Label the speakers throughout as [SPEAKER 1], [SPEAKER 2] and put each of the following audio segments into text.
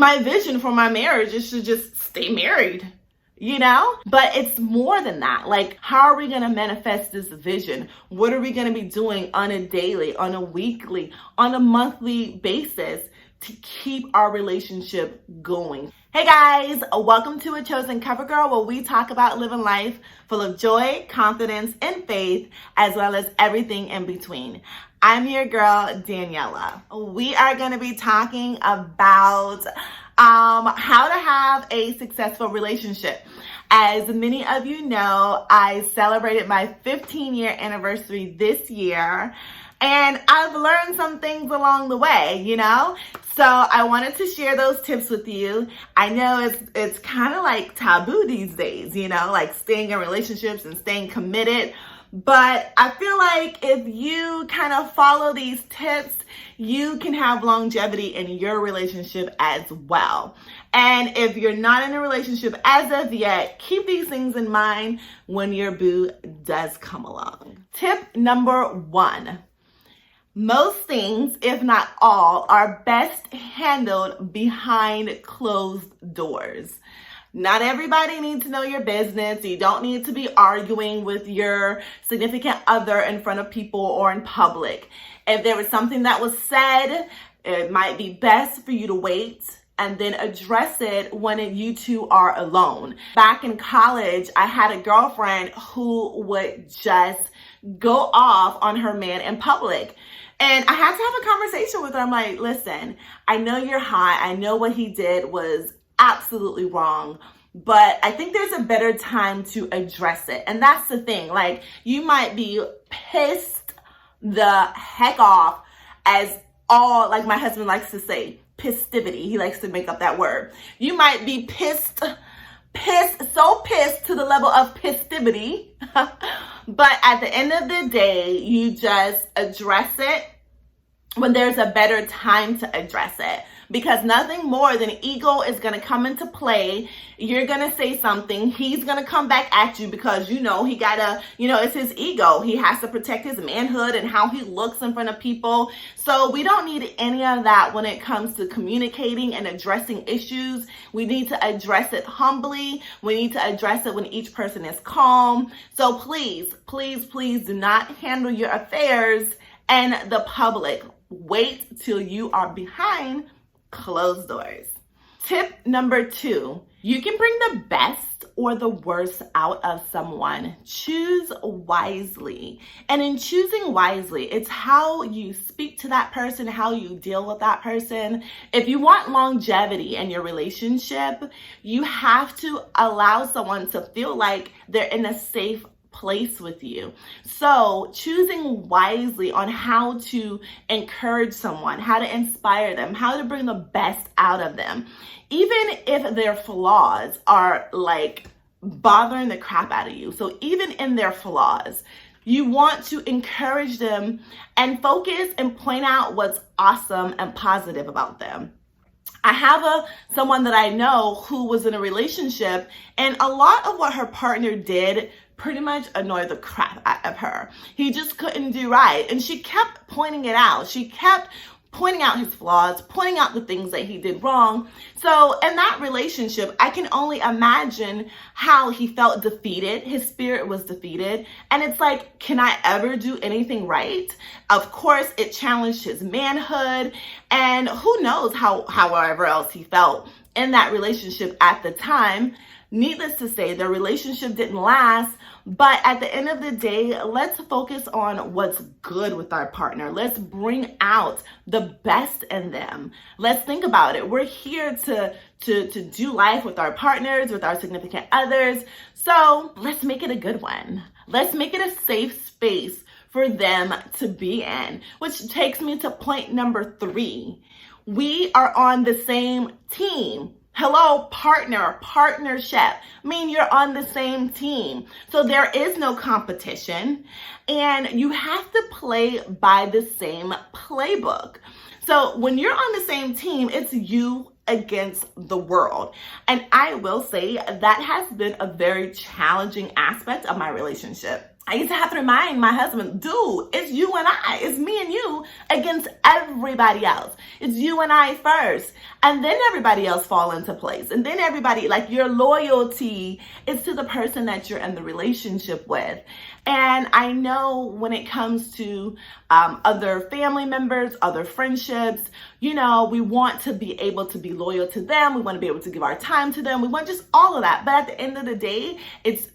[SPEAKER 1] My vision for my marriage is to just stay married, But it's more than that. Like, how are we going to manifest this vision? What are we going to be doing on a daily, on a weekly, on a monthly basis to keep our relationship going? Hey guys, welcome to A Chosen CoverGirl, where we talk about living life full of joy, confidence, and faith, as well as everything in between. I'm your girl, Daniela. We are going to be talking about how to have a successful relationship. As many of you know, I celebrated my 15-year anniversary this year, and I've learned some things along the way, So I wanted to share those tips with you. I know it's kind of like taboo these days, like staying in relationships and staying committed. But I feel like if you kind of follow these tips, you can have longevity in your relationship as well. And if you're not in a relationship as of yet, keep these things in mind when your boo does come along. Tip number 1. Most things, if not all, are best handled behind closed doors. Not everybody needs to know your business. You don't need to be arguing with your significant other in front of people or in public. If there was something that was said, it might be best for you to wait and then address it when you two are alone. Back in college, I had a girlfriend who would just go off on her man in public. And I had to have a conversation with her. I'm like, listen, I know you're hot. I know what he did was absolutely wrong, but I think there's a better time to address it. And that's the thing. Like, you might be pissed the heck off as all, like my husband likes to say, pistivity. He likes to make up that word. You might be pissed to the level of pistivity. But at the end of the day, you just address it when there's a better time to address it. Because nothing more than ego is going to come into play. You're going to say something. He's going to come back at you because, he gotta, it's his ego. He has to protect his manhood and how he looks in front of people. So we don't need any of that when it comes to communicating and addressing issues. We need to address it humbly. We need to address it when each person is calm. So please, please, please do not handle your affairs in the public. Wait till you are behind closed doors. Tip number 2, you can bring the best or the worst out of someone. Choose wisely. And in choosing wisely, it's how you speak to that person, how you deal with that person. If you want longevity in your relationship, you have to allow someone to feel like they're in a safe place with you. So choosing wisely on how to encourage someone, how to inspire them, how to bring the best out of them, even if their flaws are like bothering the crap out of you. So even in their flaws, you want to encourage them and focus and point out what's awesome and positive about them. I have someone that I know who was in a relationship, and a lot of what her partner did pretty much annoyed the crap out of her. He just couldn't do right. And she kept pointing it out. She kept pointing out his flaws, pointing out the things that he did wrong. So in that relationship, I can only imagine how he felt defeated. His spirit was defeated. And it's like, can I ever do anything right? Of course, it challenged his manhood. And who knows however else he felt in that relationship at the time. Needless to say, their relationship didn't last. But at the end of the day, let's focus on what's good with our partner. Let's bring out the best in them. Let's think about it. We're here to do life with our partners, with our significant others. So let's make it a good one. Let's make it a safe space for them to be in, which takes me to point number 3. We are on the same team. Hello, partnership. I mean, you're on the same team. So there is no competition, and you have to play by the same playbook. So when you're on the same team, it's you against the world. And I will say that has been a very challenging aspect of my relationship. I used to have to remind my husband, dude, it's you and I. It's me and you against everybody else. It's you and I first. And then everybody else fall into place. And then everybody, like, your loyalty is to the person that you're in the relationship with. And I know when it comes to other family members, other friendships, you know, we want to be able to be loyal to them. We want to be able to give our time to them. We want just all of that. But at the end of the day, it's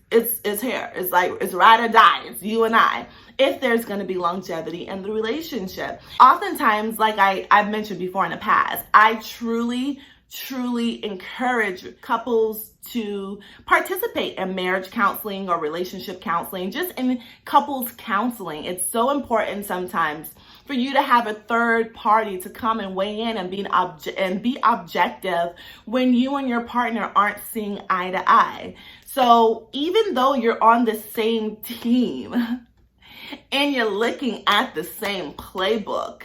[SPEAKER 1] here. It's like, it's ride or die. It's you and I. If there's going to be longevity in the relationship. Oftentimes, like I've mentioned before in the past, I truly encourage couples to participate in marriage counseling or relationship counseling, just in couples counseling. It's so important sometimes for you to have a third party to come and weigh in and be objective when you and your partner aren't seeing eye to eye. So even though you're on the same team and you're looking at the same playbook,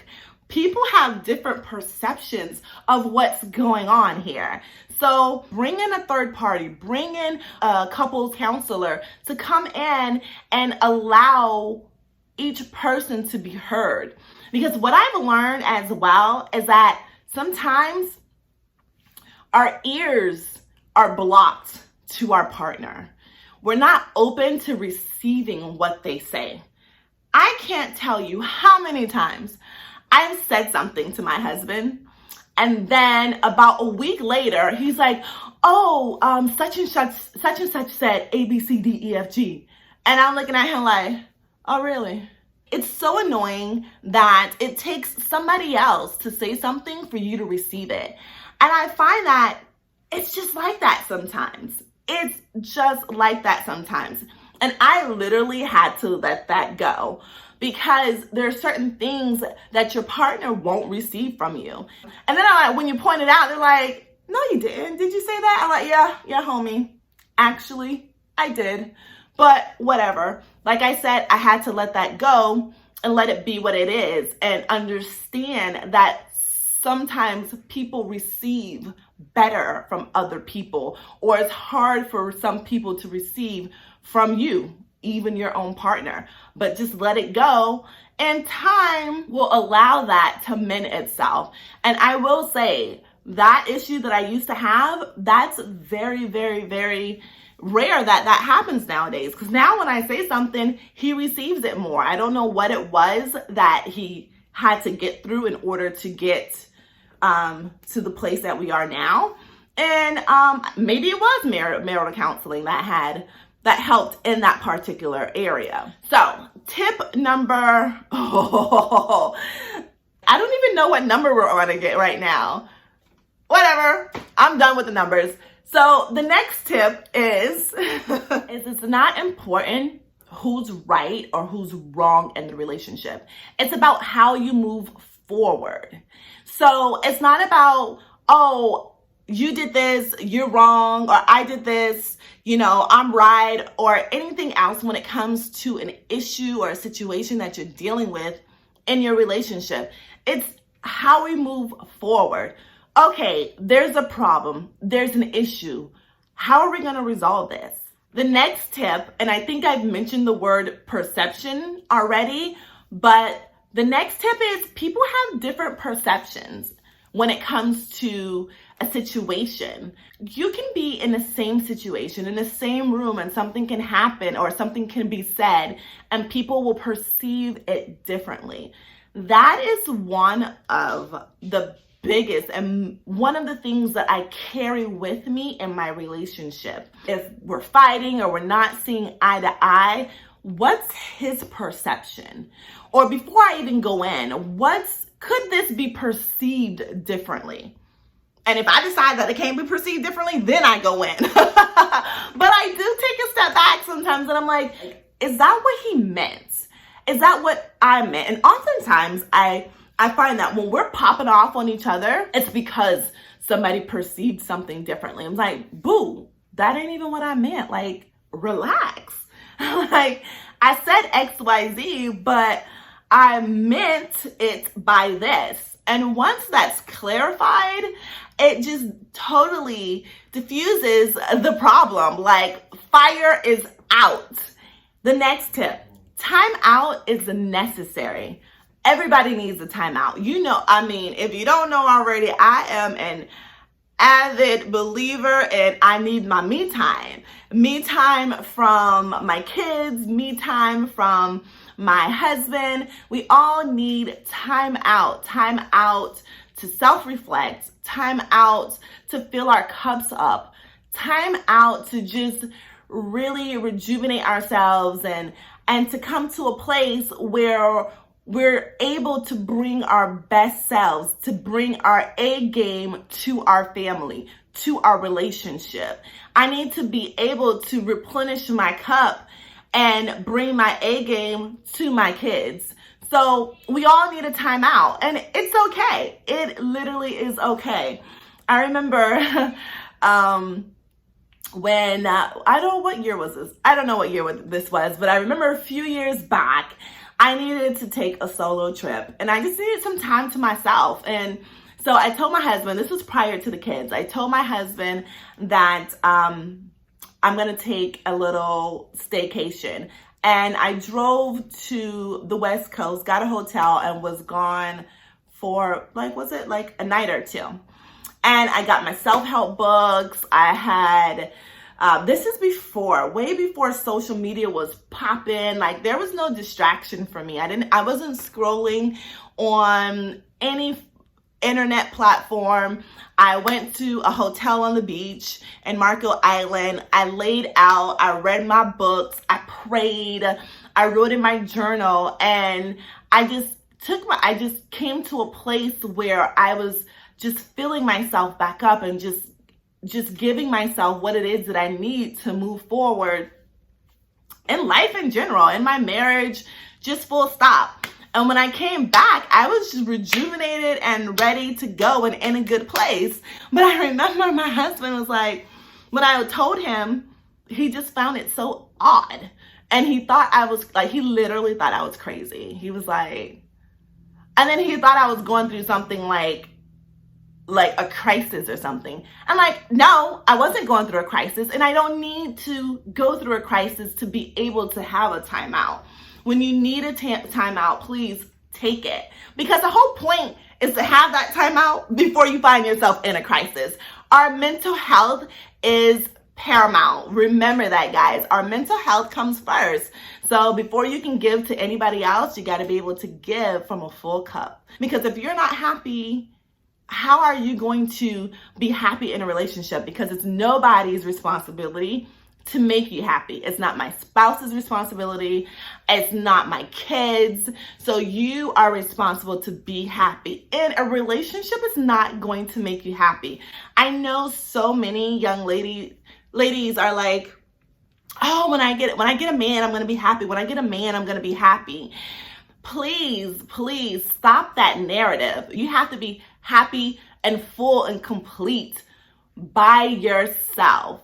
[SPEAKER 1] people have different perceptions of what's going on here. So bring in a third party, bring in a couples counselor to come in and allow each person to be heard. Because what I've learned as well is that sometimes our ears are blocked to our partner. We're not open to receiving what they say. I can't tell you how many times I've said something to my husband, and then about a week later, he's like, oh, such and such said A, B, C, D, E, F, G. And I'm looking at him like, oh, really? It's so annoying that it takes somebody else to say something for you to receive it. And I find that it's just like that sometimes. It's just like that sometimes. And I literally had to let that go, because there are certain things that your partner won't receive from you. And then when you point it out, they're like, no, you didn't. Did you say that? I'm like, yeah, homie. Actually, I did. But whatever. Like I said, I had to let that go and let it be what it is, and understand that sometimes people receive better from other people, or it's hard for some people to receive from you, even your own partner. But just let it go, and time will allow that to mend itself. And I will say, that issue that I used to have, that's very, very, very rare that happens nowadays. Because now when I say something, he receives it more. I don't know what it was that he had to get through in order to get to the place that we are now. And maybe it was marital counseling that helped in that particular area. So tip number, I don't even know what number we're on again right now. Whatever, I'm done with the numbers. So the next tip is it's not important who's right or who's wrong in the relationship. It's about how you move forward. So it's not about, oh, you did this, you're wrong, or I did this, you know, I'm right, or anything else when it comes to an issue or a situation that you're dealing with in your relationship. It's how we move forward. Okay, there's a problem, there's an issue. How are we going to resolve this? The next tip, and I think I've mentioned the word perception already, but the next tip is people have different perceptions when it comes to a situation. You can be in the same situation, in the same room, and something can happen or something can be said, and people will perceive it differently. That is one of the biggest and one of the things that I carry with me in my relationship. If we're fighting or we're not seeing eye to eye, what's his perception? Or before I even go in, could this be perceived differently? And if I decide that it can't be perceived differently, then I go in. But I do take a step back sometimes, and I'm like, is that what he meant? Is that what I meant? And oftentimes I find that when we're popping off on each other, it's because somebody perceived something differently. I'm like, boo, that ain't even what I meant. Like, relax. Like, I said XYZ, but I meant it by this. And once that's clarified, it just totally diffuses the problem. Like, fire is out. The next tip, time out is necessary. Everybody needs a timeout. You know, I mean, if you don't know already, I am an avid believer and I need my me time. Me time from my kids, me time from my husband. We all need time out to self-reflect, time out to fill our cups up, time out to just really rejuvenate ourselves and to come to a place where we're able to bring our best selves, to bring our A game to our family, to our relationship. I need to be able to replenish my cup and bring my A game to my kids. So we all need a timeout, and it's okay. It literally is okay. I remember when, I don't know what year was this. I don't know what year this was, but I remember a few years back, I needed to take a solo trip and I just needed some time to myself. And so I told my husband, this was prior to the kids, I told my husband that I'm going to take a little staycation. And I drove to the West Coast, got a hotel, and was gone for a night or two. And I got my self-help books. I had, this is way before social media was popping. Like, there was no distraction for me. I wasn't scrolling on any internet platform. I went to a hotel on the beach in Marco Island. I laid out, I read my books, I prayed, I wrote in my journal, and I just came to a place where I was just filling myself back up and just giving myself what it is that I need to move forward in life in general, in my marriage, just full stop. And when I came back, I was just rejuvenated and ready to go and in a good place. But I remember my husband was like, when I told him, he just found it so odd. And he literally thought I was crazy. He was like, and then he thought I was going through something like a crisis or something. I'm like, no, I wasn't going through a crisis, and I don't need to go through a crisis to be able to have a timeout. When you need a timeout, please take it. Because the whole point is to have that timeout before you find yourself in a crisis. Our mental health is paramount. Remember that, guys. Our mental health comes first. So before you can give to anybody else, you got to be able to give from a full cup. Because if you're not happy, how are you going to be happy in a relationship? Because it's nobody's responsibility to make you happy. It's not my spouse's responsibility. It's not my kids. So you are responsible to be happy. And a relationship is not going to make you happy. I know so many young ladies are like, oh, when I get a man, I'm going to be happy. When I get a man, I'm going to be happy. Please stop that narrative. You have to be happy and full and complete by yourself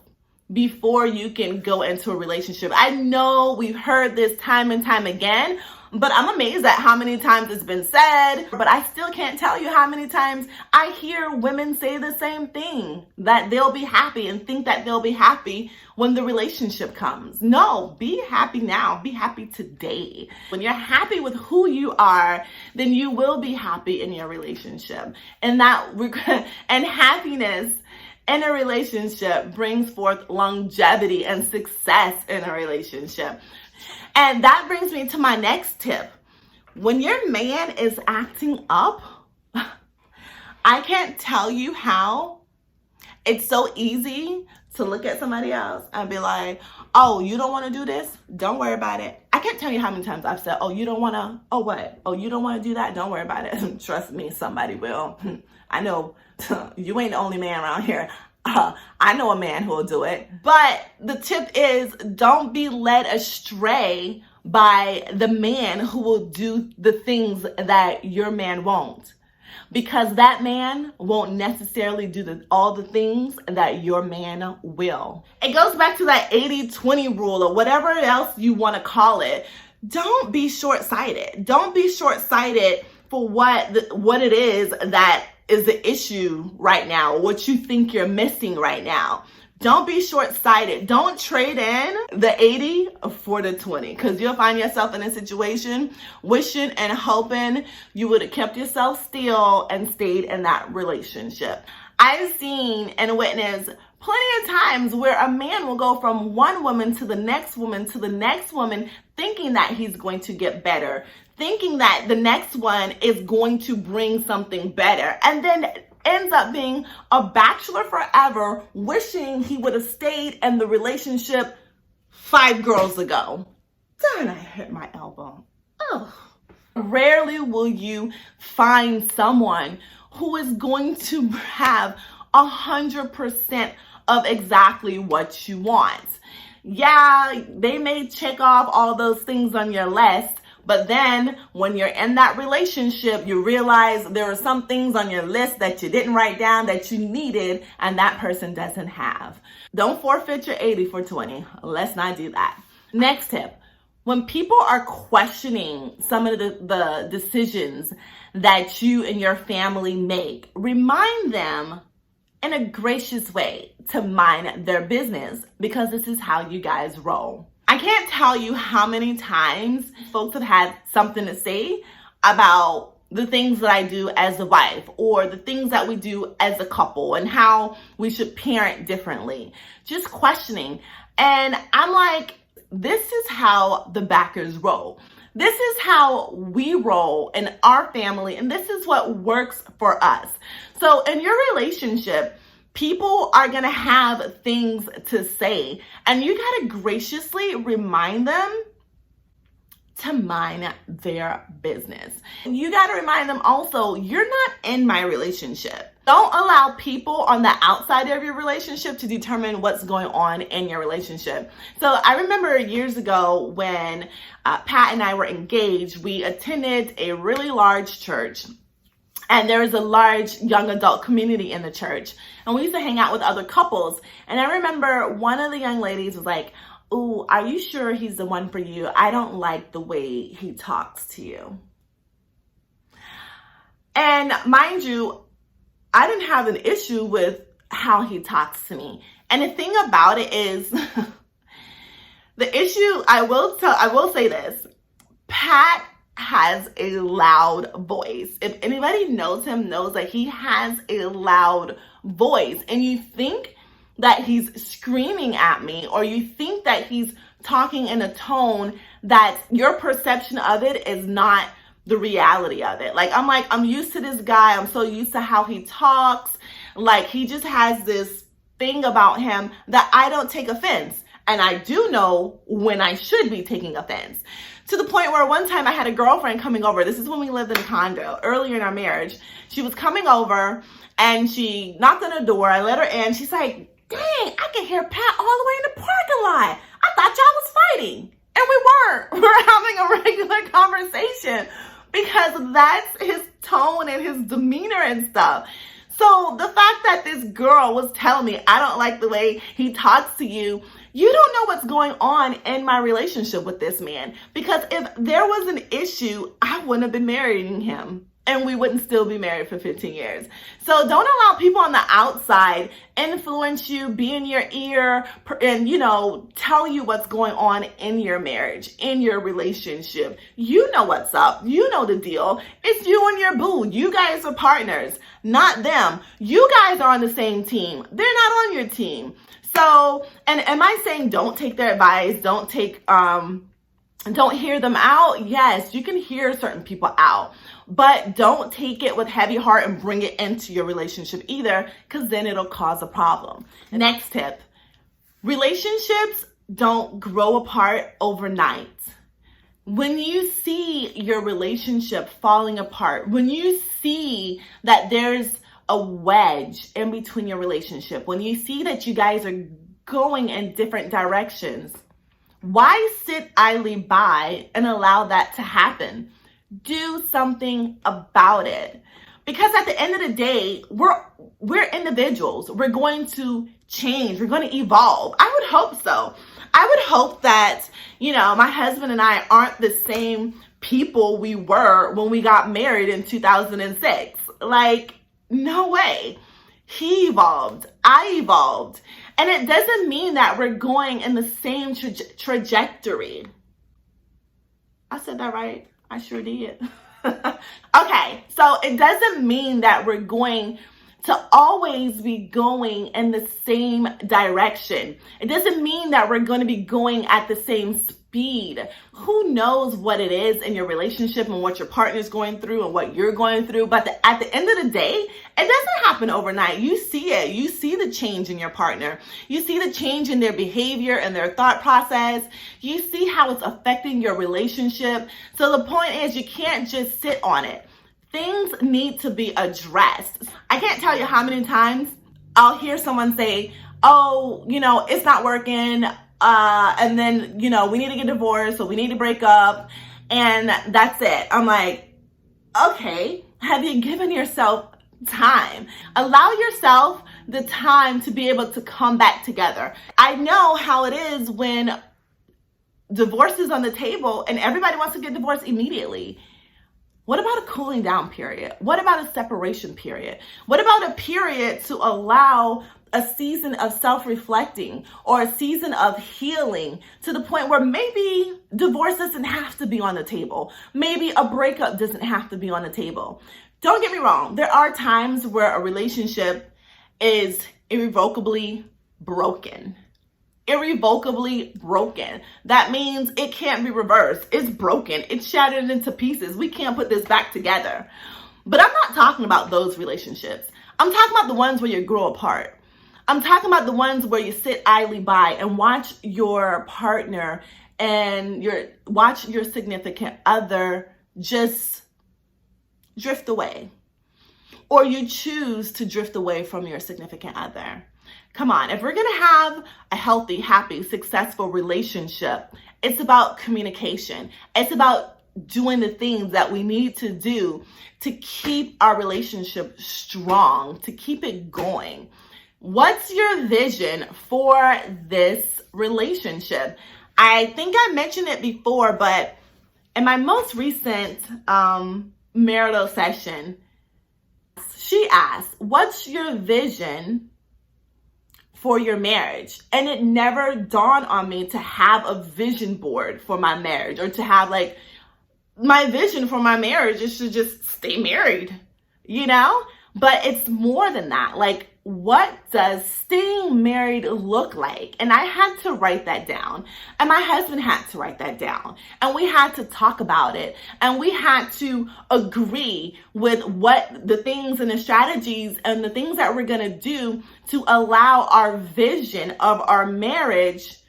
[SPEAKER 1] before you can go into a relationship. I know we've heard this time and time again, but I'm amazed at how many times it's been said. But I still can't tell you how many times I hear women say the same thing, that they'll be happy and think that they'll be happy when the relationship comes. No, be happy now. Be happy today. When you're happy with who you are, then you will be happy in your relationship. And happiness in a relationship brings forth longevity and success in a relationship. And that brings me to my next tip. When your man is acting up, I can't tell you how it's so easy to look at somebody else and be like, oh, you don't want to do this? Don't worry about it. I can't tell you how many times I've said, oh, you don't want to, oh, what? Oh, you don't want to do that? Don't worry about it. Trust me, somebody will. I know you ain't the only man around here. I know a man who will do it. But the tip is, don't be led astray by the man who will do the things that your man won't. Because that man won't necessarily do all the things that your man will. It goes back to that 80-20 rule or whatever else you want to call it. Don't be short-sighted. Don't be short-sighted for what it is that is the issue right now, what you think you're missing right now. Don't be short-sighted. Don't trade in the 80 for the 20, because you'll find yourself in a situation wishing and hoping you would have kept yourself still and stayed in that relationship. I've seen and witnessed plenty of times where a man will go from one woman to the next woman to the next woman, thinking that he's going to get better, thinking that the next one is going to bring something better, and then ends up being a bachelor forever, wishing he would have stayed in the relationship 5 girls ago. Darn, I hurt my elbow. Oh. Rarely will you find someone who is going to have 100% of exactly what you want. Yeah, they may check off all those things on your list, but then when you're in that relationship, you realize there are some things on your list that you didn't write down that you needed and that person doesn't have. Don't forfeit your 80 for 20. Let's not do that. Next tip. When people are questioning some of the decisions that you and your family make, remind them in a gracious way to mind their business, because this is how you guys roll. I can't tell you how many times folks have had something to say about the things that I do as a wife, or the things that we do as a couple, and how we should parent differently. Just questioning. And I'm like, this is how the backers roll. This is how we roll in our family, and this is what works for us. So in your relationship, people are going to have things to say, and you got to graciously remind them to mind their business. You got to remind them also, you're not in my relationship. Don't allow people on the outside of your relationship to determine what's going on in your relationship. So I remember years ago when Pat and I were engaged, we attended a really large church. And there was a large young adult community in the church. And we used to hang out with other couples. And I remember one of the young ladies was like, "Ooh, are you sure he's the one for you? I don't like the way he talks to you." And mind you, I didn't have an issue with how he talks to me. And the thing about it is, the issue, I will say this, Pat has a loud voice. If anybody knows him, knows that he has a loud voice. And you think that he's screaming at me, or you think that he's talking in a tone that your perception of it is not the reality of it. I'm used to this guy. I'm so used to how he talks. Like, he just has this thing about him that I don't take offense. And I do know when I should be taking offense. To the point where one time I had a girlfriend coming over. This is when we lived in a condo, earlier in our marriage. She was coming over and she knocked on the door. I let her in. She's like, "Dang, I can hear Pat all the way in the parking lot. I thought y'all was fighting." And we weren't. We were having a regular conversation, because that's his tone and his demeanor and stuff. So the fact that this girl was telling me, "I don't like the way he talks to you," you don't know what's going on in my relationship with this man. Because if there was an issue, I wouldn't have been marrying him, and we wouldn't still be married for 15 years. So don't allow people on the outside influence you, be in your ear, and, tell you what's going on in your marriage, in your relationship. You know what's up. You know the deal. It's you and your boo. You guys are partners, not them. You guys are on the same team. They're not on your team. So, and am I saying don't take their advice? Don't hear them out? Yes, you can hear certain people out, but don't take it with heavy heart and bring it into your relationship either, because then it'll cause a problem. Next tip, relationships don't grow apart overnight. When you see your relationship falling apart, when you see that there's a wedge in between your relationship, when you see that you guys are going in different directions, why sit idly by and allow that to happen? Do something about it. Because at the end of the day, we're individuals. We're going to change. We're going to evolve. I would hope so. I would hope that, my husband and I aren't the same people we were when we got married in 2006. No way. He evolved. I evolved. And it doesn't mean that we're going in the same trajectory. I said that right? I sure did. Okay, so it doesn't mean that we're going to always be going in the same direction. It doesn't mean that we're going to be going at the same speed. Who knows what it is in your relationship and what your partner's going through and what you're going through. But at the end of the day, it doesn't happen overnight. You see it. You see the change in your partner. You see the change in their behavior and their thought process. You see how it's affecting your relationship. So the point is, you can't just sit on it. Things need to be addressed. I can't tell you how many times I'll hear someone say, oh, it's not working. And then, we need to get divorced, or we need to break up, and that's it. I'm like, okay, have you given yourself time? Allow yourself the time to be able to come back together. I know how it is when divorce is on the table and everybody wants to get divorced immediately. What about a cooling down period? What about a separation period? What about a period to allow a season of self-reflecting or a season of healing to the point where maybe divorce doesn't have to be on the table. Maybe a breakup doesn't have to be on the table. Don't get me wrong. There are times where a relationship is irrevocably broken. Irrevocably broken. That means it can't be reversed. It's broken. It's shattered into pieces. We can't put this back together. But I'm not talking about those relationships. I'm talking about the ones where you grow apart. I'm talking about the ones where you sit idly by and watch your partner and watch your significant other just drift away. Or you choose to drift away from your significant other. Come on, if we're going to have a healthy, happy, successful relationship, it's about communication. It's about doing the things that we need to do to keep our relationship strong, to keep it going. What's your vision for this relationship? I think I mentioned it before, but in my most recent marital session, she asked, what's your vision for your marriage? And it never dawned on me to have a vision board for my marriage, or to have my vision for my marriage is to just stay married, But it's more than that. What does staying married look like? And I had to write that down. And my husband had to write that down. And we had to talk about it. And we had to agree with what the things and the strategies and the things that we're going to do to allow our vision of our marriage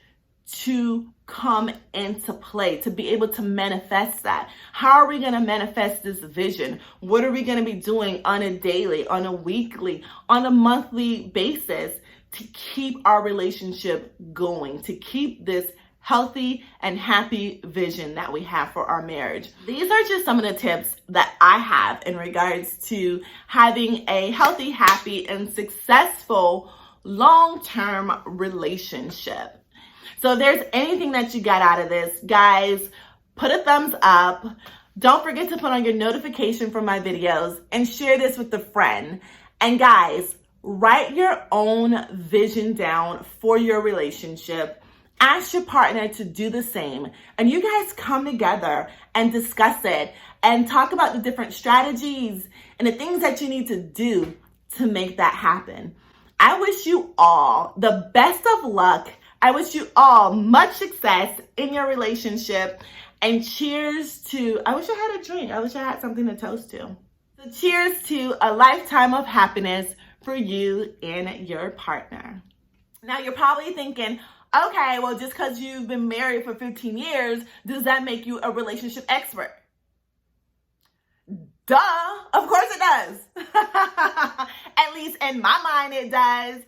[SPEAKER 1] to come into play, to be able to manifest that. How are we going to manifest this vision? What are we going to be doing on a daily, on a weekly, on a monthly basis to keep our relationship going, to keep this healthy and happy vision that we have for our marriage? These are just some of the tips that I have in regards to having a healthy, happy, and successful long-term relationship. So if there's anything that you got out of this, guys, put a thumbs up. Don't forget to put on your notification for my videos and share this with a friend. And guys, write your own vision down for your relationship. Ask your partner to do the same. And you guys come together and discuss it and talk about the different strategies and the things that you need to do to make that happen. I wish you all the best of luck. I wish you all much success in your relationship, and cheers to, I wish I had a drink. I wish I had something to toast to. So cheers to a lifetime of happiness for you and your partner. Now you're probably thinking, okay, well, just because you've been married for 15 years, does that make you a relationship expert? Duh, of course it does. At least in my mind it does.